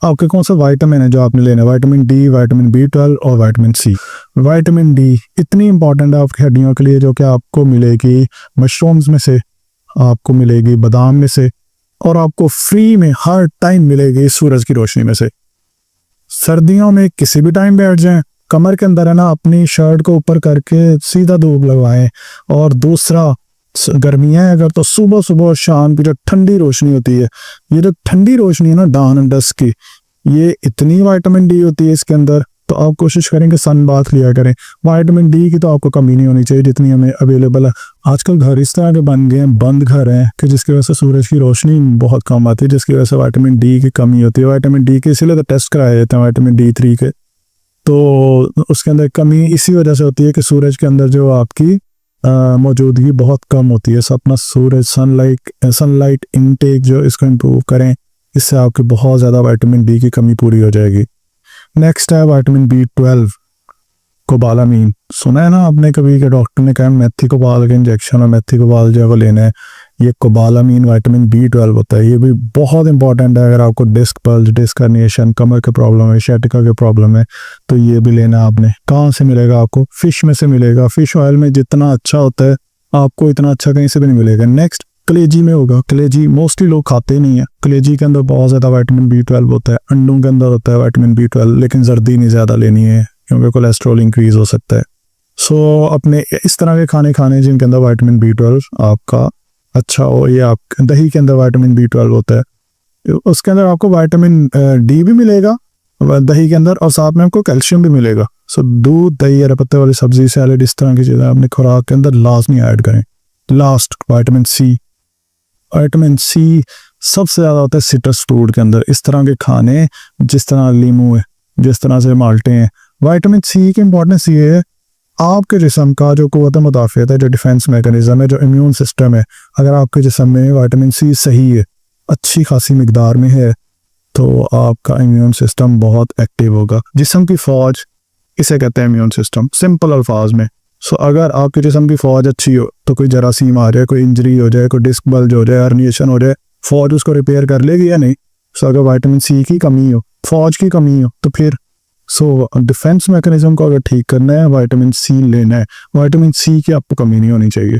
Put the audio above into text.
आपके कौन सा विटामिन है जो आपने लेना है, विटामिन डी, विटामिन बी 12 और विटामिन सी। विटामिन डी इतनी इंपॉर्टेंट है आपकी हड्डियों के लिए, जो कि आपको मिलेगी मशरूम्स में से, आपको मिलेगी बादाम में से, और आपको फ्री में हर टाइम मिलेगी सूरज की रोशनी में से। सर्दियों में किसी भी टाइम बैठ जाएं, कमर के अंदर है ना अपनी शर्ट को ऊपर करके सीधा धूप लगवाएं। और दूसरा, गर्मियाँ हैं अगर, तो सुबह सुबह और शाम की जो ठंडी रोशनी होती है, ये जो ठंडी रोशनी है ना डान एंड डस्क की, ये इतनी विटामिन डी होती है इसके अंदर, तो आप कोशिश करें कि सन बाथ लिया करें। विटामिन डी की तो आपको कमी नहीं होनी चाहिए जितनी हमें अवेलेबल है। आजकल घर इस तरह के बन गए हैं, बंद घर हैं, कि जिसकी वजह से सूरज की रोशनी बहुत कम आती है, जिसकी वजह से विटामिन डी की कमी होती है। विटामिन डी के इसीलिए तो टेस्ट कराए जाते हैं विटामिन D3 के, तो उसके अंदर कमी इसी वजह से होती है कि सूरज के अंदर जो आपकी मौजूदगी बहुत कम होती है। अपना सूरज सनलाइट इनटेक जो इसको इम्प्रूव करें, इससे आपकी बहुत ज़्यादा विटामिन डी की कमी पूरी हो जाएगी। नेक्स्ट है विटामिन B12, कोबालामीन। सुना है ना आपने कभी कि डॉक्टर ने कहा मेथी कोबाल का इंजेक्शन और मेथी कोबाल जो है वो लेना है। ये कोबालामीन विटामिन B12 होता है, ये भी बहुत इंपॉर्टेंट है अगर आपको डिस्क बल्ज, डिस्क हर्निएशन, कमर के प्रॉब्लम है, शैटिका के प्रॉब्लम है, तो ये भी लेना आपने। कहाँ से मिलेगा आपको? फिश में से मिलेगा। फिश ऑयल में जितना अच्छा होता है आपको इतना अच्छा कहीं से भी नहीं मिलेगा। नेक्स्ट कलेजी में होगा। कलेजी मोस्टली लोग खाते नहीं है। कलेजी के अंदर बहुत ज़्यादा विटामिन B12 होता है। अंडों के अंदर होता है विटामिन B12, लेकिन जर्दी नहीं ज़्यादा लेनी है क्योंकि कोलेस्ट्रॉल इंक्रीज हो सकता है। सो अपने इस तरह के खाने खाने जिनके अंदर विटामिन B12 आपका अच्छा हो। ये आप दही के अंदर विटामिन B12 होता है, उसके अंदर आपको विटामिन डी भी मिलेगा दही के अंदर, और साथ में आपको कैल्शियम भी मिलेगा। सो दूध, दही, हरे पत्ते वाली सब्जी, सैलेड, इस तरह की चीज़ें अपने खुराक के अंदर लाजमी ऐड करें। Last vitamin C. Vitamin C सबसे ज़्यादा होता है सिट्रस फ्रूट के अंदर। इस तरह के खाने जिस तरह लीमू है, जिस तरह से माल्टे हैं। विटामिन सी की इंपॉर्टेंस ये है, आपके जिस्म का जो क़ुव्वत मुदाफ़अत है, जो डिफेंस मैकेनिज्म है, जो इम्यून सिस्टम है, अगर आपके जिस्म में विटामिन सी सही है, अच्छी खासी मिकदार में है, तो आपका इम्यून सिस्टम बहुत एक्टिव होगा। जिस्म की फ़ौज, इसे कहते हैं इम्यून सिस्टम, सिंपल अल्फाज में। सो अगर आपके जिस्म की फ़ौज अच्छी हो, तो कोई जरासीम आ जाए, कोई इंजरी हो जाए, कोई डिस्क बल्ज हो जाए, हर्निएशन हो जाए, फ़ौज उसको रिपेयर कर लेगी या नहीं? सो अगर विटामिन सी की कमी हो, फ़ौज की कमी हो, तो फिर डिफेंस मैकेनिज्म को अगर ठीक करना है, विटामिन सी लेना है। विटामिन सी की आपको कमी नहीं होनी चाहिए।